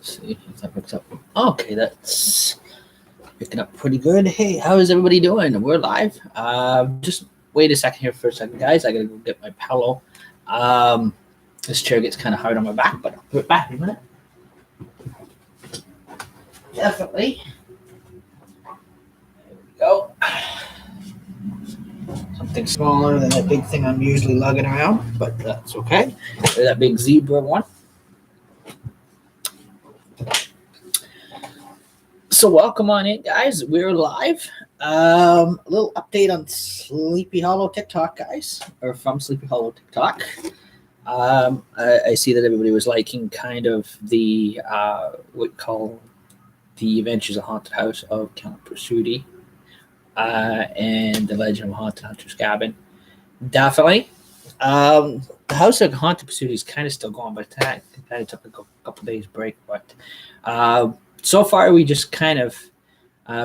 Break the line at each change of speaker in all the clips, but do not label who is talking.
See if that picks up. Okay, that's picking up pretty good. Hey, how is everybody doing? We're live. Just wait a second here for a second, guys. I gotta go get my pillow. This chair gets kind of hard on my back, but I'll put it back in a minute. Definitely. There we go. Something smaller than that big thing I'm usually lugging around, but that's okay. There's that big zebra one. So welcome on in, guys. We're live. A little update on Sleepy Hollow TikTok, guys, or from Sleepy Hollow TikTok. I see that everybody was liking kind of the what we call the Adventures of Haunted House of Count Pursuti and the Legend of Haunted Hunter's Cabin. Definitely. The House of Haunted Pursuti is kind of still going, but that kind of took a couple days break. But so far, we just kind of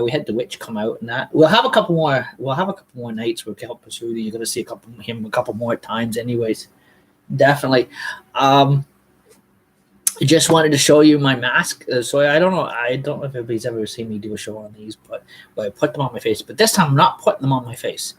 we had the witch come out, and that we'll have a couple more. We'll have a couple more nights with Count Pursuti. You're gonna see him a couple more times, anyways. Definitely. I just wanted to show you my mask. So I don't know if everybody's ever seen me do a show on these, but I put them on my face. But this time, I'm not putting them on my face.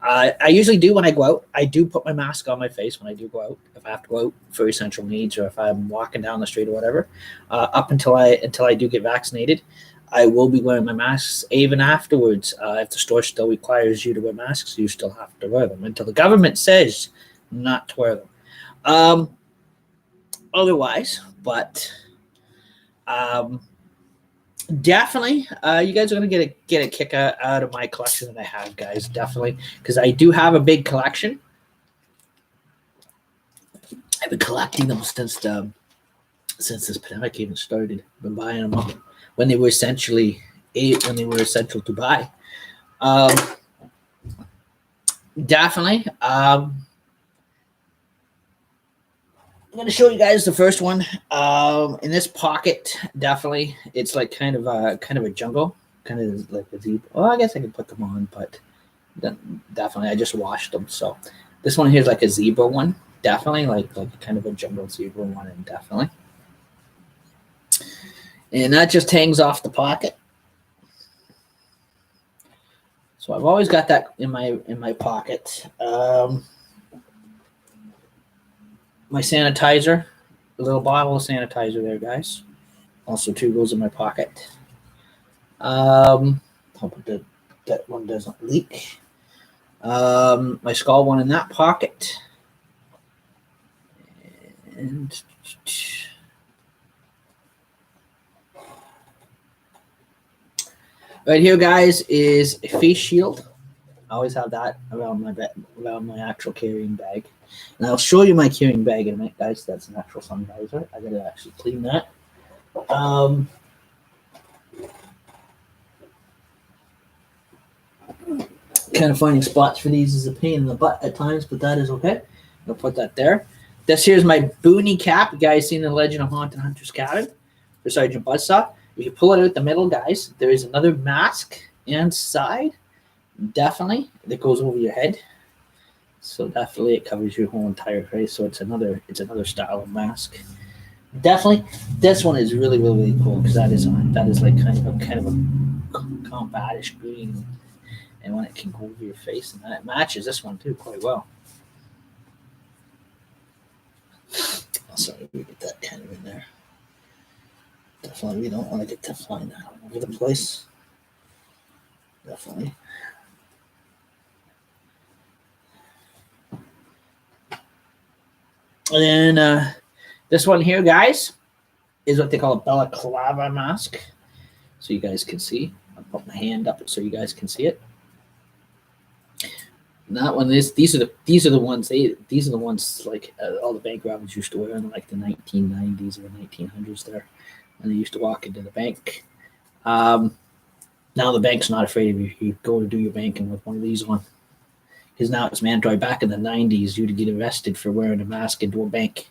I usually do when I go out. I do put my mask on my face when I do go out. If I have to go out for essential needs, or if I'm walking down the street or whatever. Up until I do get vaccinated, I will be wearing my masks. Even afterwards, if the store still requires you to wear masks, you still have to wear them until the government says not to wear them. Otherwise, but definitely, you guys are gonna get a kick out of my collection that I have, guys. Definitely, because I do have a big collection. I've been collecting them since this pandemic even started. I've been buying them up when they were essential to buy. Definitely. I'm going to show you guys the first one. In this pocket, definitely, it's like kind of a jungle, kind of like a zebra. Well, I guess I could put them on, but definitely, I just washed them. So this one here is like a zebra one, definitely, like kind of a jungle zebra one, and definitely, and that just hangs off the pocket. So I've always got that in my pocket. My sanitizer, a little bottle of sanitizer there, guys. Also, two goes in my pocket. Hope that one doesn't leak. My skull one in that pocket. And right here, guys, is a face shield. I always have that around my actual carrying bag. And I'll show you my carrying bag in a minute, guys. That's an actual sun visor. I gotta actually clean that. Kind of finding spots for these is a pain in the butt at times, but that is okay. I'll put that there. This here's my boonie cap. You guys seen the Legend of Haunted Hunter's Cabin for Sergeant Buzzsaw. If you pull it out the middle, guys, there is another mask inside. Definitely, that goes over your head. So definitely, it covers your whole entire face. So it's another style of mask. Definitely, this one is really cool because that is like kind of a combatish green, and when it can go over your face, and that matches this one too quite well. Sorry, we get that kind of in there. Definitely, we don't want to get that flying all over the place. Definitely. And then this one here, guys, is what they call a balaclava mask. So you guys can see. I'll put my hand up so you guys can see it. And that one is these are the ones like all the bank robbers used to wear in like the 1990s or 1900s there, and they used to walk into the bank. Now the bank's not afraid of you. You go to do your banking with one of these on. Because now it's mandatory. Back in the 90s, you'd get arrested for wearing a mask into a bank.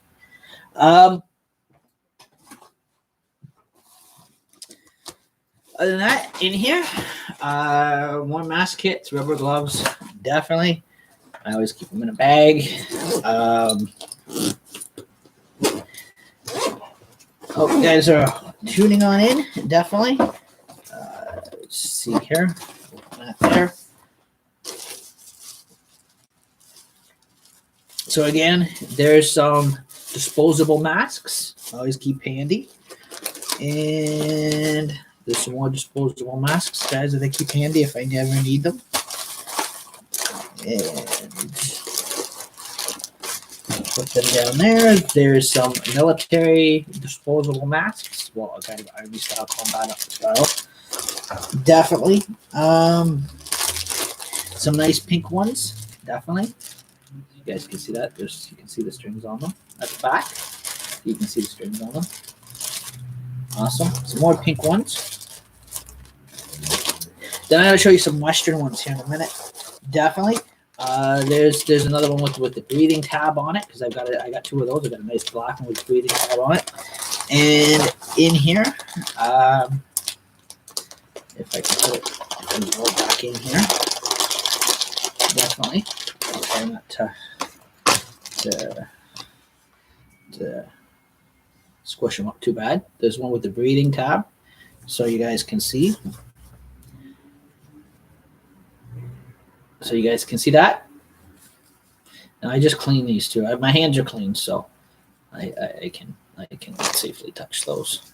Other than that, in here, more mask kits, rubber gloves, definitely. I always keep them in a bag. Hope you guys are tuning on in, definitely. Let's see here. Open that there. So again, there's some disposable masks. Always keep handy. And there's some more disposable masks, guys, that I keep handy if I never need them. And put them down there. There's some military disposable masks. Well, kind of Army style, combat style. Definitely. Some nice pink ones. Definitely. You guys can see that. You can see the strings on them at the back. You can see the strings on them. Awesome. Some more pink ones. Then I'm going to show you some Western ones here in a minute. Definitely. There's another one with the breathing tab on it because I got two of those. I got a nice black one with the breathing tab on it. And in here, if I can put it roll back in here, definitely. I'll try not to squish them up too bad. There's one with the breathing tab, so you guys can see. So you guys can see that. And I just clean these two. My hands are clean, so I can safely touch those.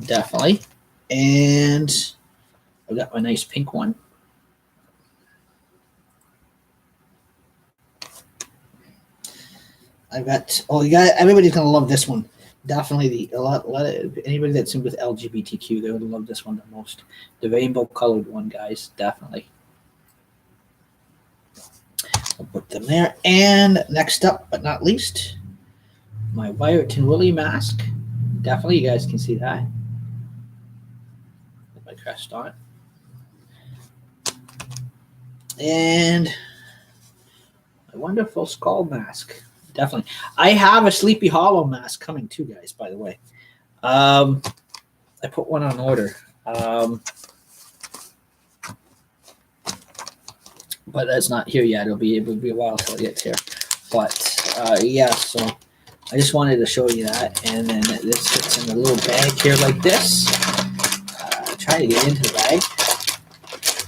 Definitely. And I've got my nice pink one. Everybody's gonna love this one. Definitely a lot of anybody that's in with LGBTQ, they would love this one the most. The rainbow colored one, guys, definitely. I'll put them there. And next up, but not least, my Wyerton Willie mask. Definitely, you guys can see that. With my crest on it. And my wonderful skull mask. Definitely. I have a Sleepy Hollow mask coming too, guys, by the way. I put one on order. But that's not here yet. It'll be a while till it gets here. But yeah, so I just wanted to show you that. And then this fits in a little bag here like this. Try to get into the bag.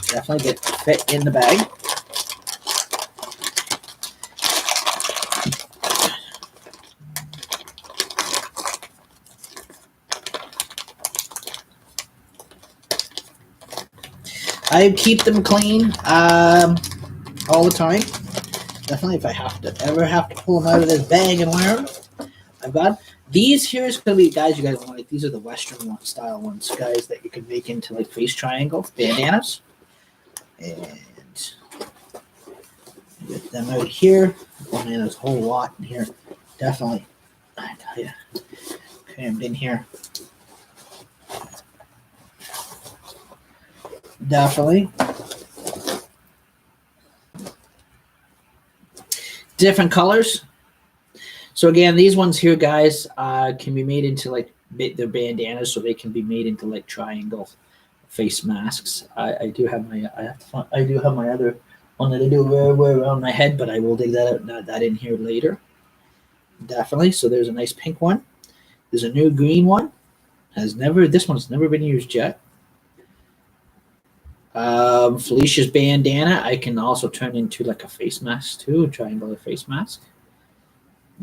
Definitely fit in the bag. I keep them clean all the time. Definitely, if I ever have to pull them out of this bag and wear them, I've got these. Here's gonna be, guys. You guys want like these are the Western style ones, guys, that you can make into like face triangle bandanas. And get them out here. Oh man, there's a whole lot in here. Definitely, I tell you, crammed in here. Definitely. Different colors. So again, these ones here, guys, can be made into like they're bandanas, so they can be made into like triangle face masks. I do have my other one that I do wear around my head, but I will dig that in here later. Definitely. So there's a nice pink one. There's a new green one. This one's never been used yet. Felicia's bandana, I can also turn into like a face mask too, a triangular face mask.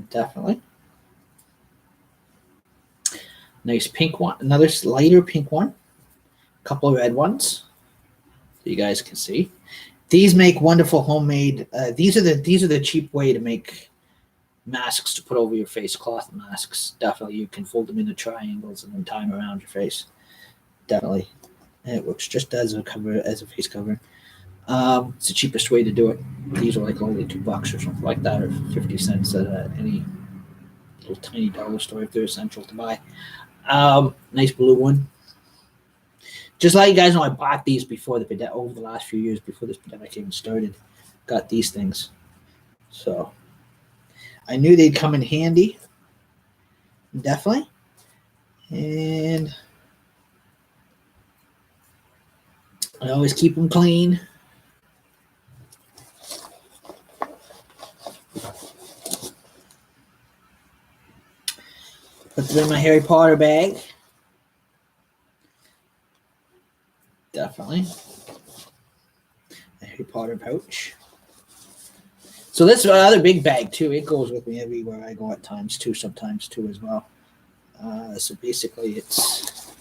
Definitely. Nice pink one, another lighter pink one, a couple of red ones, so you guys can see. These make wonderful homemade. These are the cheap way to make masks to put over your face, cloth masks. Definitely, you can fold them into triangles and then tie them around your face. Definitely. And it works just as a face cover. It's the cheapest way to do it. These are like only $2 or something like that, or 50 cents at any little tiny dollar store if they're essential to buy. Nice blue one. Just like you guys know, I bought these before over the last few years before this pandemic even started. Got these things, so I knew they'd come in handy. Definitely, and I always keep them clean. Put them in my Harry Potter bag. Definitely. A Harry Potter pouch. So this is another big bag too. It goes with me everywhere I go at times too, sometimes too as well. So basically it's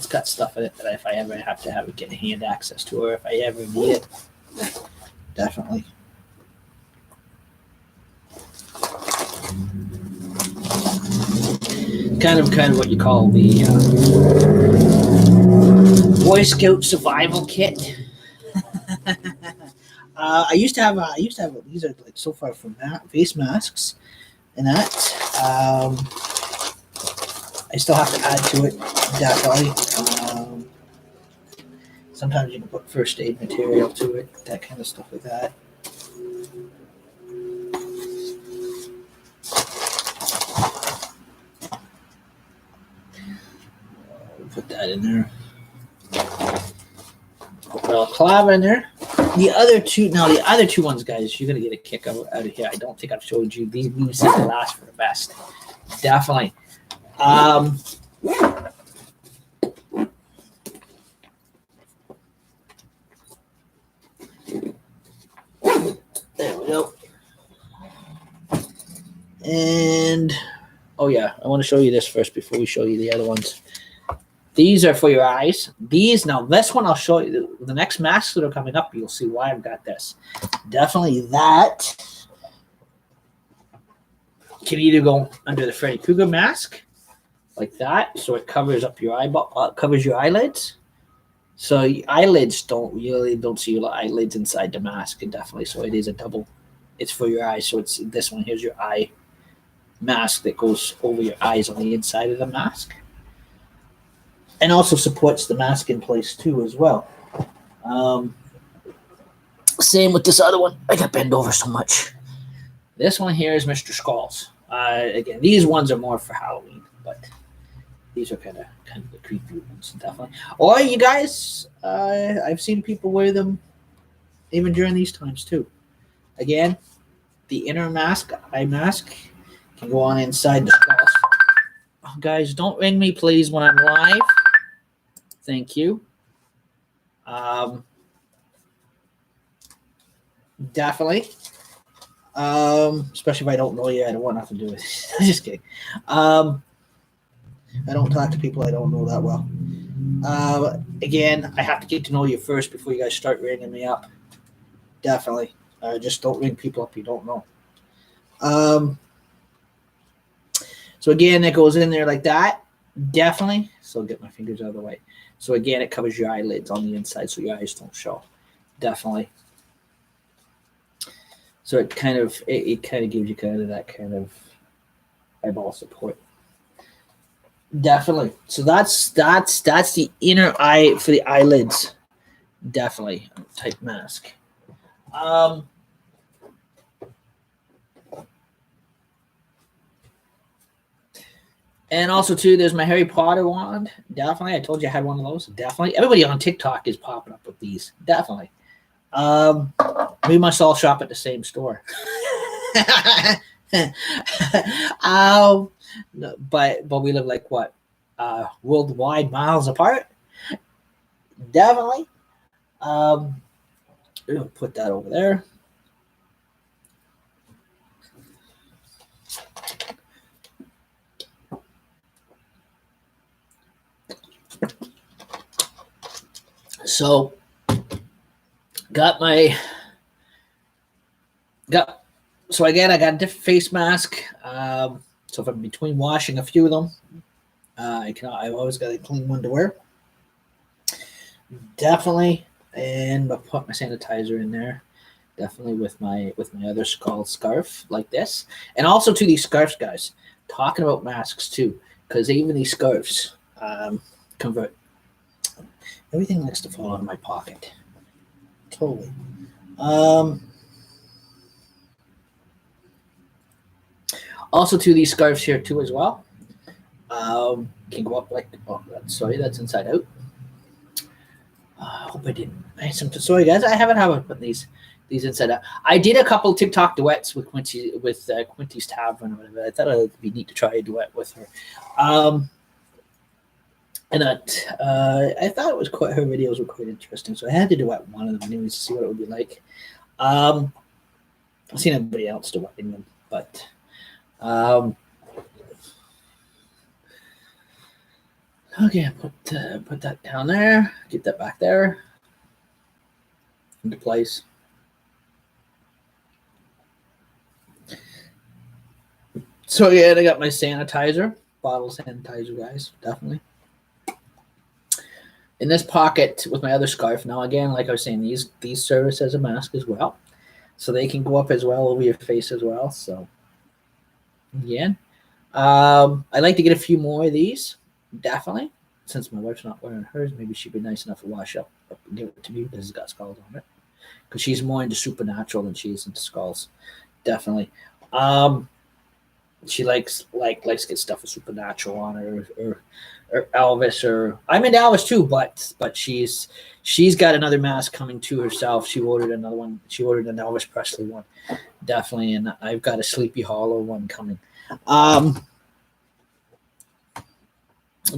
got stuff in it that if I ever have to have it, get hand access to, or if I ever need it, definitely. Kind of what you call the Boy Scout survival kit. I used to have these are like so far from that face masks and that. I still have to add to it definitely. Sometimes you can put first aid material to it, that kind of stuff like that. Put that in there. Put a clava in there. The other two ones, guys, you're gonna get a kick out of here. I don't think I've showed you these. These seem to last for the best. Definitely. There we go. And oh yeah, I want to show you this first before we show you the other ones. These are for your eyes. These, now this one I'll show you. The next masks that are coming up, you'll see why I've got this. Definitely that can either go under the Freddy Krueger mask, like that, so it covers up your eyeball, covers your eyelids. So your eyelids don't see your eyelids inside the mask, and definitely, so it is a double. It's for your eyes. So it's this one. Here's your eye mask that goes over your eyes on the inside of the mask. And also supports the mask in place too as well. Same with this other one. I got bent over so much. This one here is Mr. Skulls. Again, these ones are more for Halloween, but these are kind of the creepy ones, definitely. Or you guys, I've seen people wear them even during these times too. Again, the inner mask, eye mask, can go on inside the skulls. Oh, guys, don't ring me, please, when I'm live. Thank you. Definitely. Especially if I don't know you, I don't want nothing to do with it. Just kidding. I don't talk to people I don't know that well. Again, I have to get to know you first before you guys start ringing me up. Definitely. Just don't ring people up you don't know. So again, it goes in there like that. Definitely. So get my fingers out of the way. So again, it covers your eyelids on the inside so your eyes don't show. Definitely. So it kind of gives you kind of that kind of eyeball support. Definitely. So that's the inner eye for the eyelids. Definitely type mask. And also too, there's my Harry Potter wand. Definitely, I told you I had one of those. Definitely, everybody on TikTok is popping up with these. Definitely. We must all shop at the same store. But we live like what? Worldwide miles apart. Definitely. We'll put that over there. So so again, I got a different face mask. So if I'm between washing a few of them, I've always got a clean one to wear. Definitely, and I'll put my sanitizer in there. Definitely with my other skull scarf like this, and also to these scarves, guys. Talking about masks too, because even these scarves convert. Everything likes to fall out of my pocket. Totally. Also to these scarves here too as well. Can go up like, oh, that's inside out. I hope I didn't. Sorry guys, I haven't put these inside out. I did a couple TikTok duets with Quinty's Tavern or whatever. I thought it would be neat to try a duet with her. And that I thought it was quite her videos were quite interesting, so I had to do one of them anyways to see what it would be like. I've seen everybody else doing them, but okay, put that down there, get that back there into place. So yeah, I got my sanitizer, bottle sanitizer, guys, definitely. In this pocket with my other scarf. Now again, like I was saying, these serve as a mask as well, so they can go up as well over your face as well. So yeah, I'd like to get a few more of these, definitely. Since my wife's not wearing hers, maybe she'd be nice enough to wash up and give it to me because it's got skulls on it. Because she's more into supernatural than she is into skulls, definitely. She likes to get stuff with supernatural on her, or Elvis, or I'm into Elvis too, but she's got another mask coming to herself. She ordered another one. She ordered an Elvis Presley one, definitely, and I've got a Sleepy Hollow one coming.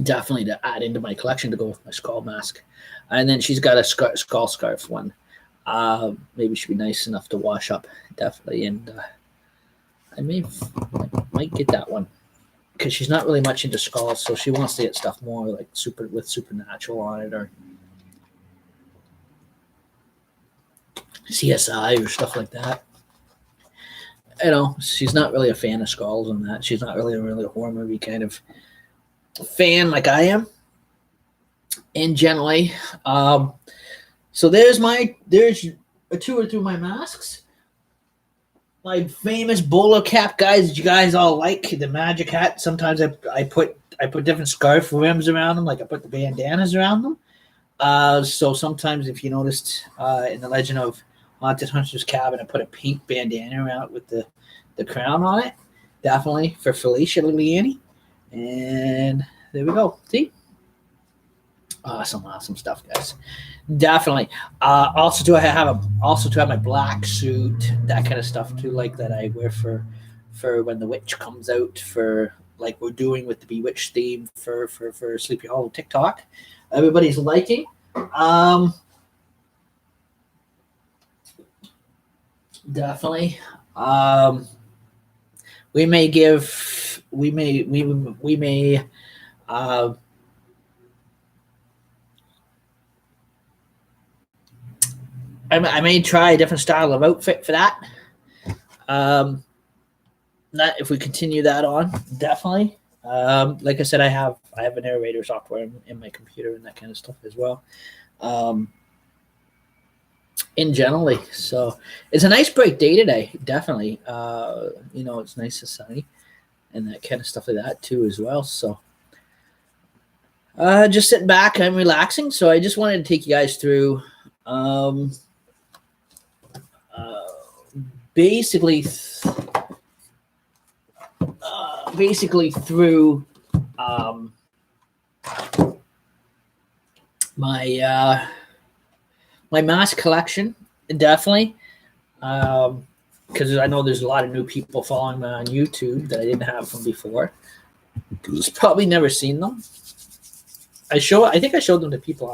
Definitely to add into my collection to go with my skull mask, and then she's got a skull scarf one. Maybe she'd be nice enough to wash up, definitely, and I might get that one because she's not really much into skulls, so she wants to get stuff more like supernatural on it, or CSI or stuff like that. You know, she's not really a fan of skulls and that. She's not really a horror movie kind of fan like I am. And generally, so there's a tour through my masks. My famous bowler cap, guys, that you guys all like, the magic hat. Sometimes I put different scarf rims around them, like I put the bandanas around them. So sometimes, if you noticed in the Legend of Haunted Hunter's Cabin, I put a pink bandana around with the crown on it, definitely for Felicia Liliani. And there we go. See, awesome stuff, guys. Definitely. Also, do I have my black suit, that kind of stuff too, like that I wear for when the witch comes out, for like we're doing with the Bewitched theme for Sleepy Hollow TikTok. Everybody's liking. Definitely. We may I may try a different style of outfit for that. That if we continue that on, definitely. Like I said, I have a narrator software in my computer and that kind of stuff as well. In generally, so it's a nice break day today, definitely. It's nice and sunny and that kind of stuff like that too as well. So just sitting back and relaxing. So I just wanted to take you guys through basically through my my mask collection, definitely, because I know there's a lot of new people following me on YouTube that I didn't have from before. Who's probably never seen them. I think I showed them to people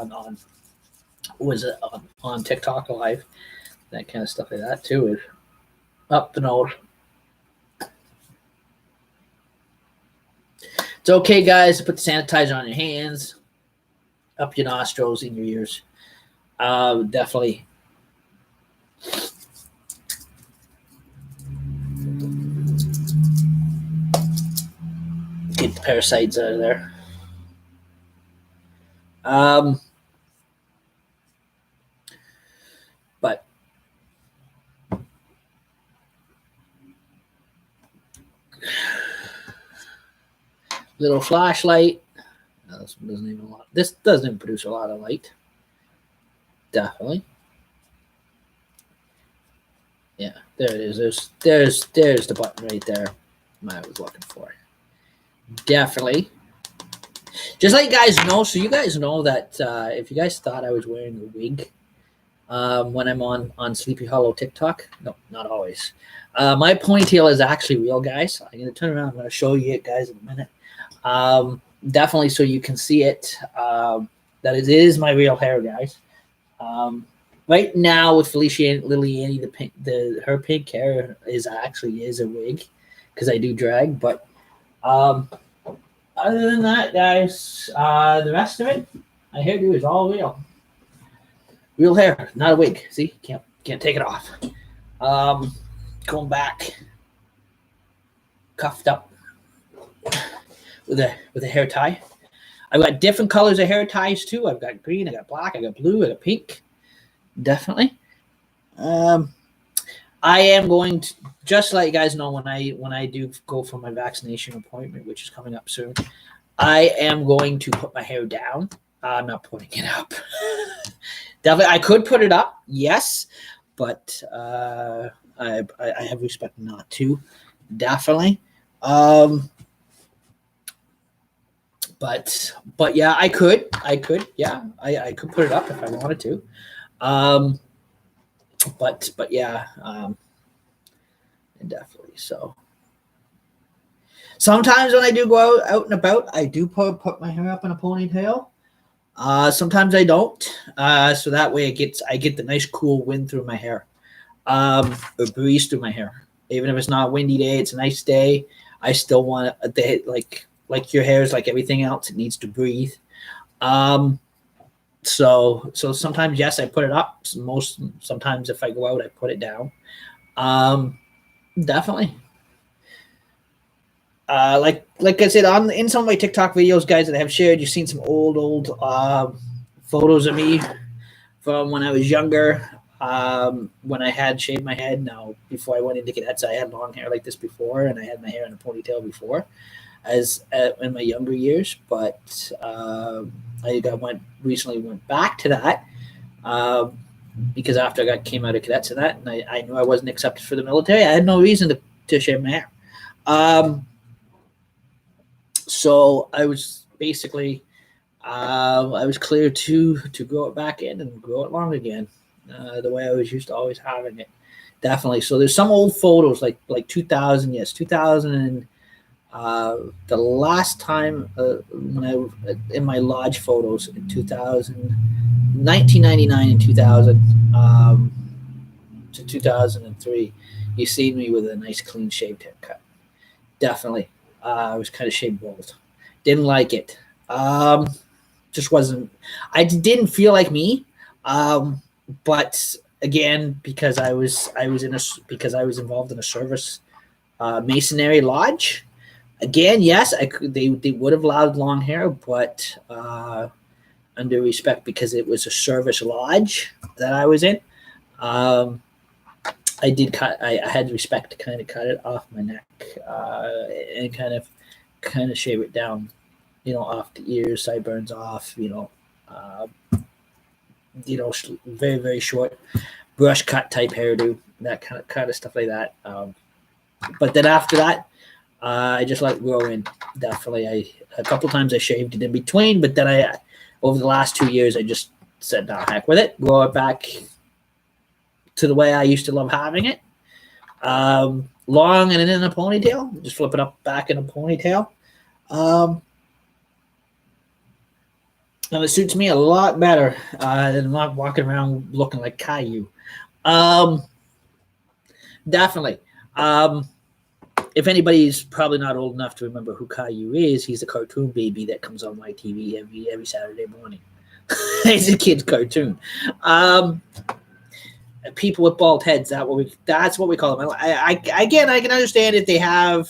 on TikTok Live, that kind of stuff like that too. Up the nose. It's okay, guys, to put the sanitizer on your hands, up your nostrils, in your ears. Definitely. Get the parasites out of there. But little flashlight. No, this doesn't even produce a lot of light. Definitely. Yeah, there it is. There's the button right there I was looking for. Definitely. Just let you guys know, so you guys know that if you guys thought I was wearing a wig when I'm on Sleepy Hollow TikTok, no, not always. My ponytail is actually real, guys. I'm going to turn around. I'm going to show you it, guys, in a minute. definitely so you can see it. That it is my real hair, guys. Right now with Felicia and Lily Annie, her pink hair is a wig because I do drag. But um, other than that, guys, the rest of it, my hairdo is all real hair, not a wig. See, can't take it off. Um, Going back, cuffed up with a hair tie. I've got different colors of hair ties too. I've got green, I got black, I got blue, I got pink. Definitely. I am going to, just let you guys know, when I do go for my vaccination appointment, which is coming up soon, I am going to put my hair down. I'm not putting it up. Definitely, I could put it up, yes, but I have respect not to. Definitely. But yeah, I could, yeah, I could put it up if I wanted to. But yeah, definitely. So sometimes when I do go out and about, I do put my hair up in a ponytail. Sometimes I don't. So that way I get the nice cool wind through my hair, or breeze through my hair. Even if it's not a windy day, it's a nice day. I still want a day like your hair is like everything else. It needs to breathe. So sometimes, yes, I put it up. Sometimes if I go out, I put it down. Definitely. Like I said, in some of my TikTok videos, guys, that I have shared, you've seen some old photos of me from when I was younger. When I had shaved my head. Now, before I went into cadets, I had long hair like this before, and I had my hair in a ponytail before, as in my younger years. But I recently went back to that because after I came out of cadets and that, and I knew I wasn't accepted for the military. I had no reason to shave my hair. So I was basically I was clear to grow it back in and grow it long again, the way I was used to always having it. Definitely. So there's some old photos like 2000, yes, 2000 and the last time when I in my lodge photos in 2000, 1999 and 2000 to 2003, you see me with a nice clean shaved haircut. Definitely. I was kind of shaved bald. Didn't like it. Just wasn't. I didn't feel like me. But again, because I was involved in a service masonry lodge. Again, yes, they would have allowed long hair, but under respect, because it was a service lodge that I was in. I did cut. I had respect to kind of cut it off my neck and kind of shave it down, off the ears, sideburns off, very very short brush cut type hairdo, that kind of stuff like that. But then after that, I just let it grow in. Definitely, a couple times I shaved it in between, but then over the last 2 years, I just said, "No, heck with it, grow it back to the way I used to love having it, long and in a ponytail. Just flip it up back in a ponytail, and it suits me a lot better than not walking around looking like Caillou." Definitely. If anybody's probably not old enough to remember who Caillou is, he's a cartoon baby that comes on my TV every Saturday morning. He's a kid's cartoon. People with bald heads, that's what we call them. Again, I can understand if they have,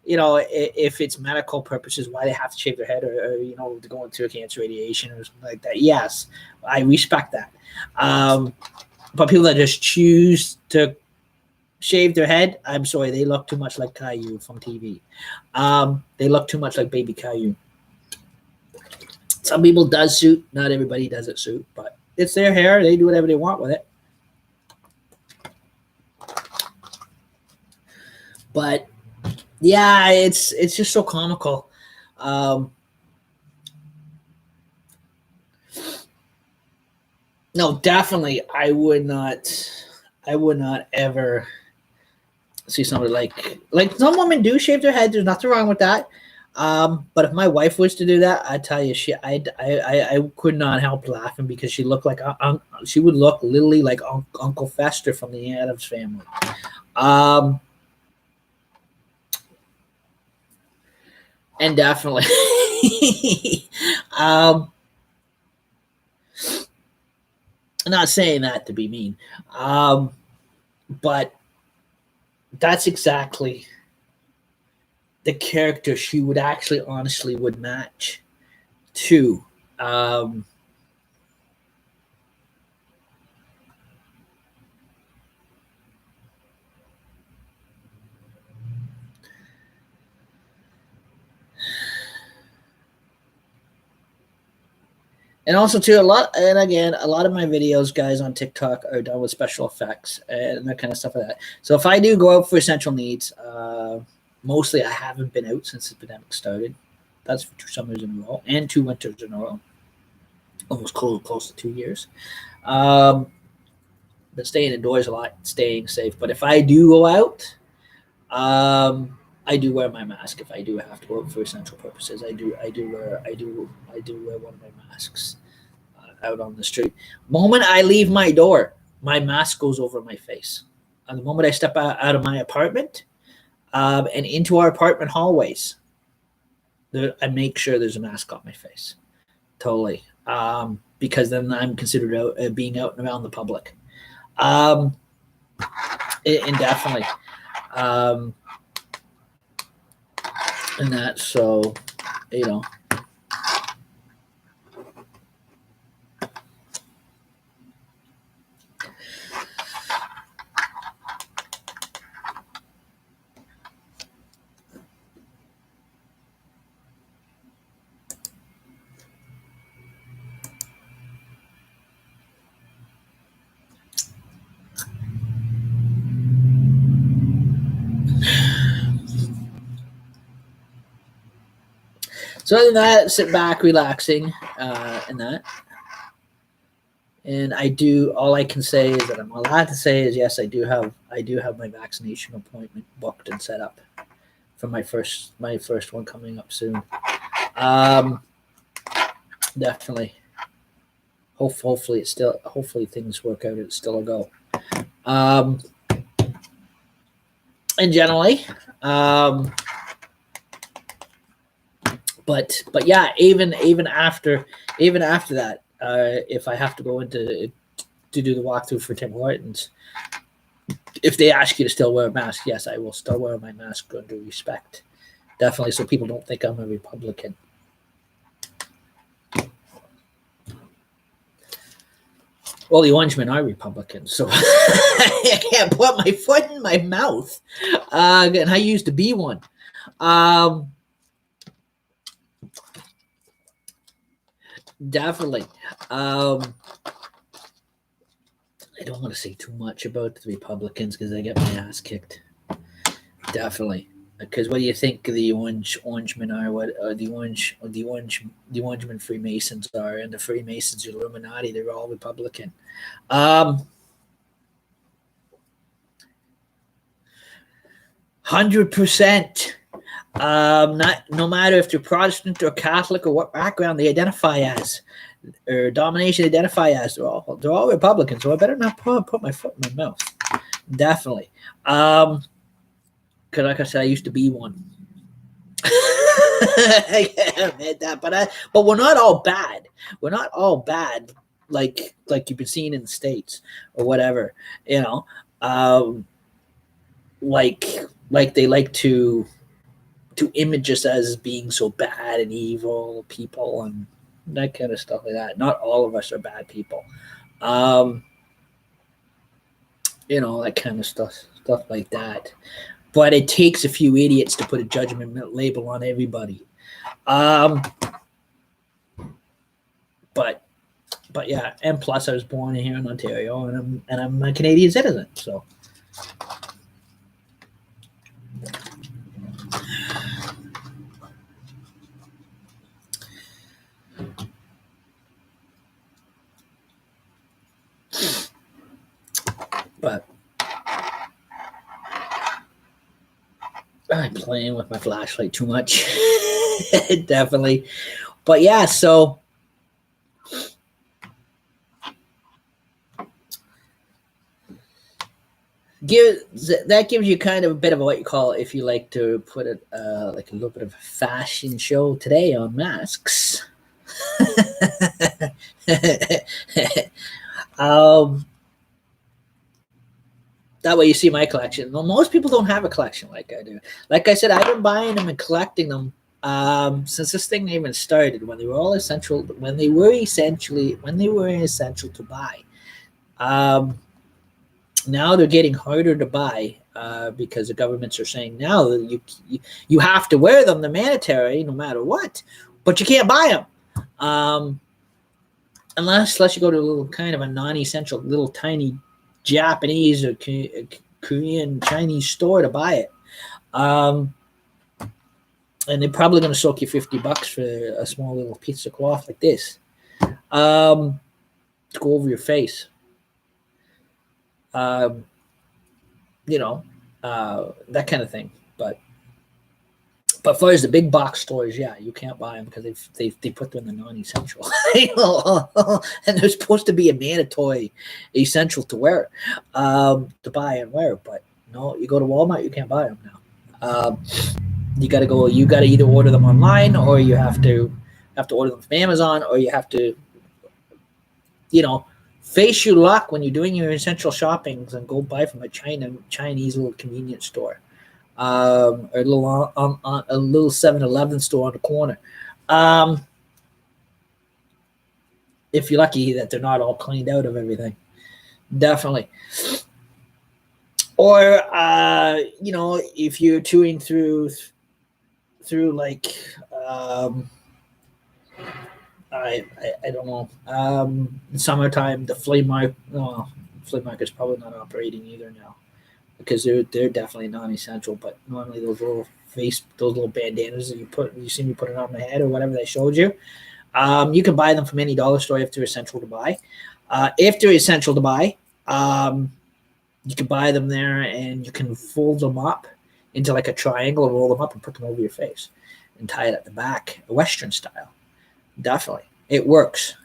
if it's medical purposes, why they have to shave their head, or to go into a cancer radiation or something like that. Yes, I respect that. But people that just choose to shave their head, I'm sorry, they look too much like Caillou from TV. They look too much like baby Caillou. Some people does suit, not everybody does it suit, but it's their hair. They do whatever they want with it. But yeah, it's just so comical. No, definitely, I would not ever see somebody like some women do shave their head. There's nothing wrong with that. But if my wife was to do that, I tell you, I could not help laughing because she looked like she would look literally like Uncle Fester from the Addams Family. And definitely, I'm not saying that to be mean, but that's exactly the character she would actually honestly would match to. Um, and also too, a lot of my videos, guys, on TikTok are done with special effects and that kind of stuff like that. So if I do go out for essential needs, mostly I haven't been out since the pandemic started. That's for 2 summers in a row and 2 winters in a row, almost close to 2 years. Um, been staying indoors a lot, staying safe. But if I do go out, I do wear my mask. If I do have to go out for essential purposes, I do wear one of my masks out on the street. Moment I leave my door, my mask goes over my face. And the moment I step out of my apartment and into our apartment hallways, I make sure there's a mask on my face. Totally. Because then I'm considered being out and around the public. And definitely. Um, and that, so, you know. So other than that, sit back, relaxing, and that. And I do. All I can say is that I'm allowed to say is yes, I do have my vaccination appointment booked and set up for my first one coming up soon. Um, definitely. Hopefully things work out. It's still a go. Um, and generally, um, but yeah, even after that, if I have to go into to do the walkthrough for Tim Hortons, if they ask you to still wear a mask, yes, I will still wear my mask under respect. Definitely, so people don't think I'm a Republican. Well, the Orangemen are Republicans, so I can't put my foot in my mouth. And I used to be one. Definitely. I don't want to say too much about the Republicans because I get my ass kicked. Definitely. Because what do you think the Orangemen are? What the Orangemen Freemasons are, and the Freemasons Illuminati? They're all Republican. 100%. Not no matter if they're Protestant or Catholic or what background they identify as, or domination they identify as, they're all Republicans. So I better not put my foot in my mouth. Definitely. Because like I said, I used to be one. I can't admit that, but we're not all bad. We're not all bad, like you've been seeing in the States or whatever. You know, like they like to image us as being so bad and evil people and that kind of stuff like that. Not all of us are bad people. You know, that kind of stuff like that. But it takes a few idiots to put a judgment label on everybody. But yeah, and plus I was born here in Ontario, and I'm a Canadian citizen, so. But I'm playing with my flashlight too much. Definitely. But yeah, so that gives you kind of a bit of what you call, if you like to put it, like a little bit of a fashion show today on masks. um, that way you see my collection. Well, most people don't have a collection like I do. Like I said, I've been buying them and collecting them since this thing even started. When they were all essential, when they were essential to buy. Um, Now they're getting harder to buy because the governments are saying now that you have to wear them. They're mandatory no matter what, but you can't buy them unless you go to a little kind of a non-essential little tiny Japanese or Korean Chinese store to buy it. And they're probably going to soak you $50 for a small little piece of cloth like this to go over your face. You know, that kind of thing. But as far as the big box stores, yeah, you can't buy them because they put them in the non-essential, and they're supposed to be a mandatory essential to wear, to buy and wear. But no, you go to Walmart, you can't buy them now. You got to go. You got to either order them online, or you have to order them from Amazon, or you have to, face your luck when you're doing your essential shoppings and go buy from a Chinese little convenience store, or a little 7-Eleven store on the corner. If you're lucky that they're not all cleaned out of everything, definitely. Or if you're touring through like I don't know. Summertime, the flea market's probably not operating either now because they're definitely non-essential. But normally those little bandanas that you see me putting on my head or whatever they showed you, you can buy them from any dollar store if they're essential to buy. If they're essential to buy, you can buy them there and you can fold them up into like a triangle and roll them up and put them over your face and tie it at the back, a Western style. Definitely. It works.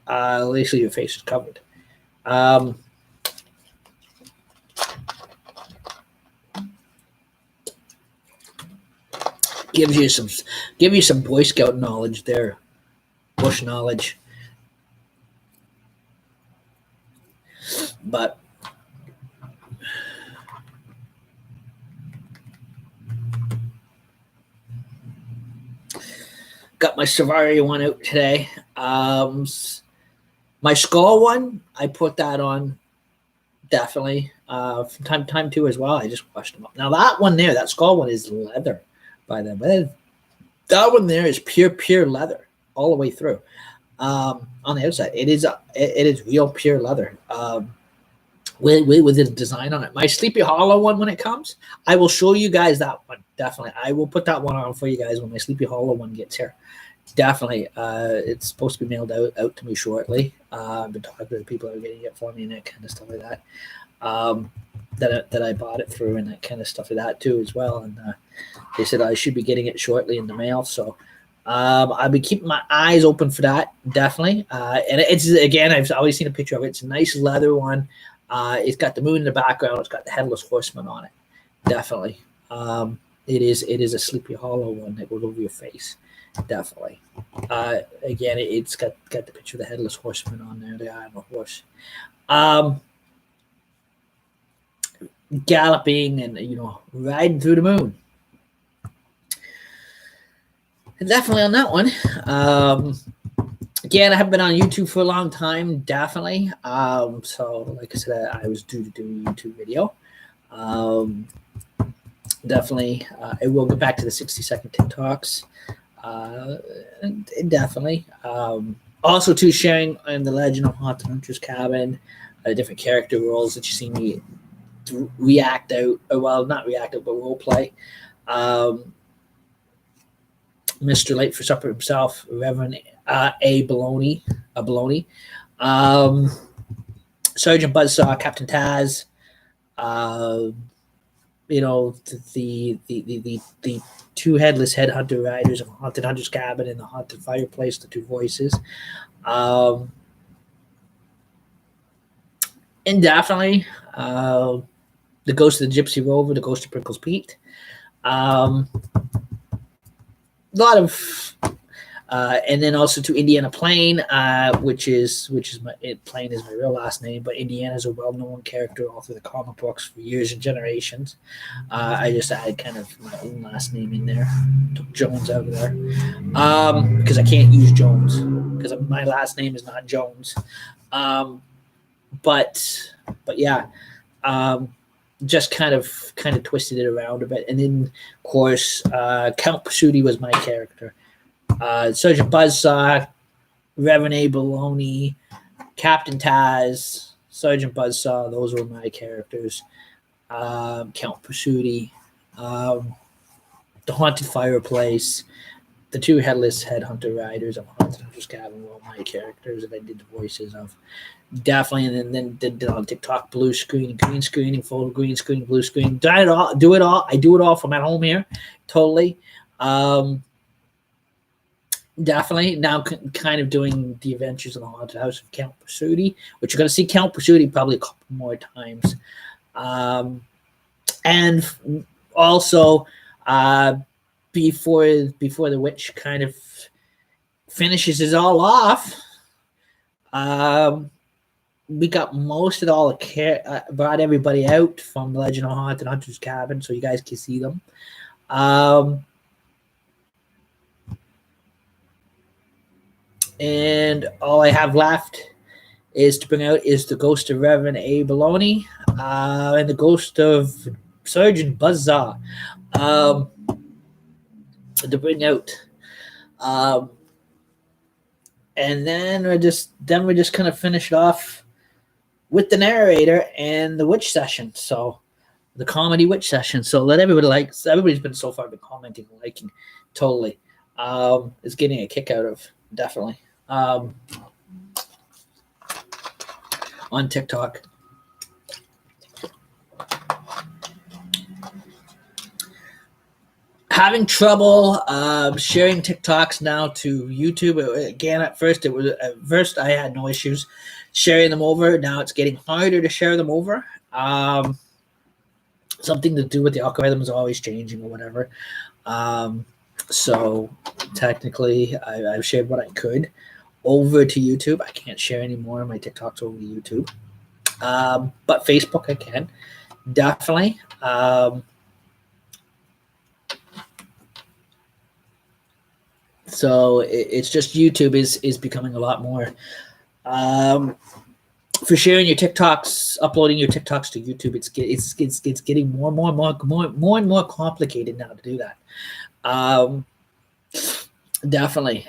At least your face is covered. Give you some Boy Scout knowledge there. Bush knowledge. But got my Savari one out today. My skull one, I put that on definitely from time to time too as well. I just washed them up. Now that one there, that skull one is leather by them. But that one there is pure leather all the way through. On the outside, it is real pure leather. With the design on it. My Sleepy Hollow one, when it comes, I will show you guys that one. Definitely. I will put that one on for you guys when my Sleepy Hollow one gets here. Definitely. It's supposed to be mailed out to me shortly. I've been talking to the people that are getting it for me and that kind of stuff like that. That I bought it through and that kind of stuff like that too as well. And they said I should be getting it shortly in the mail. So I'll be keeping my eyes open for that. Definitely. And it's, again, I've always seen a picture of it. It's a nice leather one. It's got the moon in the background. It's got the headless horseman on it. Definitely. It is a Sleepy Hollow one that goes over your face. Definitely. Again, it's got the picture of the headless horseman on there. The eye of a horse. Galloping and riding through the moon. And definitely on that one. Again, I haven't been on YouTube for a long time, definitely. So, like I said, I was due to do a YouTube video. Definitely, I will go back to the 60-second TikToks. Definitely. Also, too, sharing in the Legend of Haunted Hunter's Cabin, different character roles that you see me react out, or, well, not react out, but role play. Mr. Late for Supper himself, Reverend A. Baloney, Sergeant Buzzsaw, Captain Taz, the two headless headhunter riders of Haunted Hunter's Cabin and the Haunted Fireplace, the two voices. And definitely the Ghost of the Gypsy Rover, the Ghost of Prickles Pete. A lot of and then also to Indiana Plain, which is my Plain is my real last name, but Indiana is a well-known character all through the comic books for years and generations. I just added kind of my own last name in there, took Jones out of there because I can't use Jones because my last name is not Jones. But yeah, just kind of twisted it around a bit, and then of course Count Pasuti was my character. Sergeant Buzzsaw, Reverend A. Baloney, Captain Taz, Sergeant Buzzsaw, those were my characters. Count Pasuti, the Haunted Fireplace, the two headless headhunter riders of Haunted Hunter's Cabin were all my characters that I did the voices of. Definitely, and then did on TikTok, blue screen, green screen, photo, green screen, blue screen. Do it all. I do it all from at home here, totally. Definitely now kind of doing the Adventures of the Haunted House of Count Pasuti, which you're going to see Count Pasuti probably a couple more times. And also before the witch kind of finishes it all off, we got most of all the care, brought everybody out from the Legend of Haunted Hunter's Cabin so you guys can see them. And all I have left is to bring out is the Ghost of Reverend A. Baloney and the Ghost of Sergeant Buzzsaw to bring out. And then we're just kind of finish it off with the narrator and the witch session. So the comedy witch session. So let everybody everybody's been so far been commenting, liking, totally. Is getting a kick out of, definitely. On TikTok. Having trouble sharing TikToks now to YouTube. Again, at first I had no issues sharing them over. Now it's getting harder to share them over. Something to do with the algorithm is always changing or whatever. So technically, I've shared what I could over to YouTube. I can't share any more of my TikToks over to YouTube. But Facebook I can. Definitely. So it's just YouTube is becoming a lot more for sharing your TikToks, uploading your TikToks to YouTube. It's getting more and more complicated now to do that. Definitely,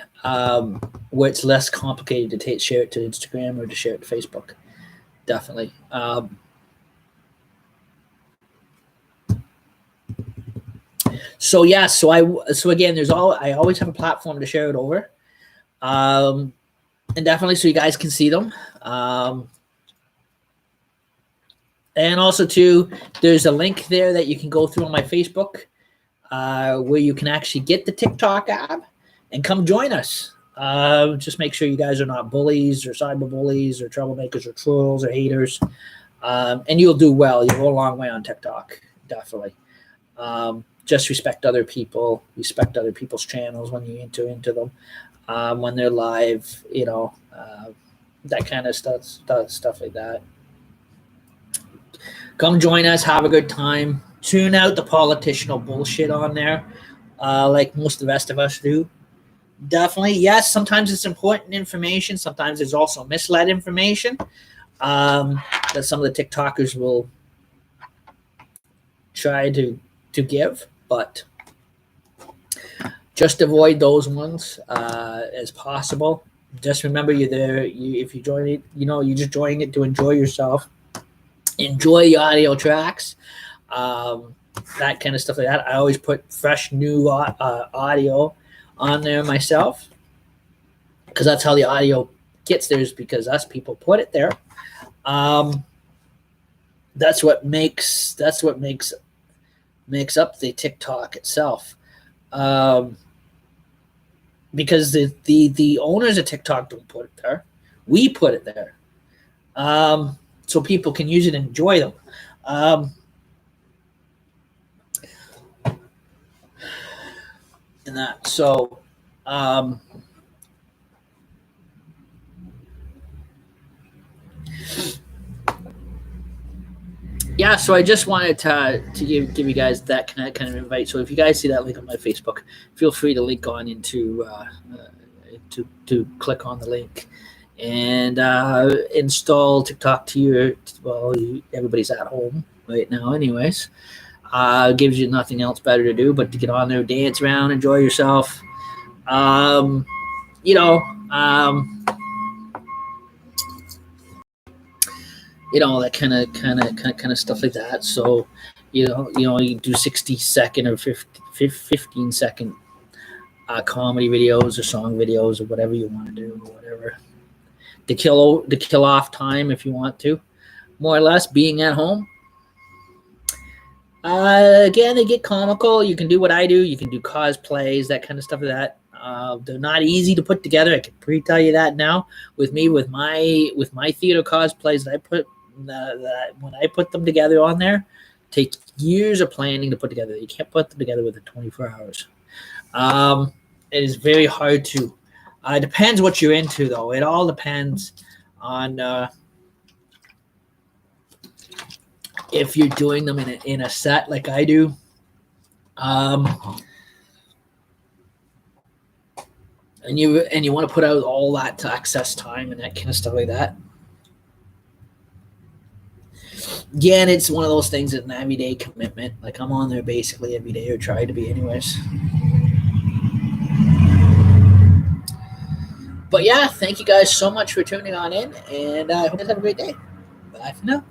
where it's less complicated to share it to Instagram or to share it to Facebook. Definitely. So yeah, so again, I always have a platform to share it over, and definitely so you guys can see them. And also too, there's a link there that you can go through on my Facebook, where you can actually get the TikTok app and come join us. Just make sure you guys are not bullies or cyberbullies or troublemakers or trolls or haters, and you'll do well. You'll go a long way on TikTok, definitely. Just respect other people, respect other people's channels when you enter into them, when they're live, that kind of stuff like that. Come join us, have a good time. Tune out the politicianal bullshit on there, like most of the rest of us do. Definitely, yes, sometimes it's important information. Sometimes there's also misled information that some of the TikTokers will try to give, but just avoid those ones as possible. Just remember, you're there. If you join it, you're just joining it to enjoy yourself, enjoy the audio tracks, that kind of stuff like that. I always put fresh new audio on there myself, because that's how the audio gets there, is because us people put it there. That's what makes mix up the TikTok itself. Because the owners of TikTok don't put it there. We put it there. So people can use it and enjoy them. And that. So yeah, so I just wanted to give you guys that kind of invite. So if you guys see that link on my Facebook, feel free to link on into to click on the link and install TikTok to your. Well, everybody's at home right now, anyways. Gives you nothing else better to do but to get on there, dance around, enjoy yourself. You know. That kind of stuff like that. So, you do 60-second or 15-second comedy videos or song videos or whatever you want to do, or whatever. To kill off time if you want to, more or less, being at home. Again, they get comical. You can do what I do. You can do cosplays, that kind of stuff like that. They're not easy to put together. I can pre-tell you that now. With my theater cosplays that I put that when I put them together on there, take years of planning to put together. You can't put them together within 24 hours. It is very hard to. It depends what you're into, though. It all depends on if you're doing them in a set like I do. And you want to put out all that to access time and that kind of stuff like that. Again, it's one of those things that's an everyday commitment. Like, I'm on there basically every day, or try to be anyways. But yeah, thank you guys so much for tuning on in, and I hope you guys have a great day. Bye for now.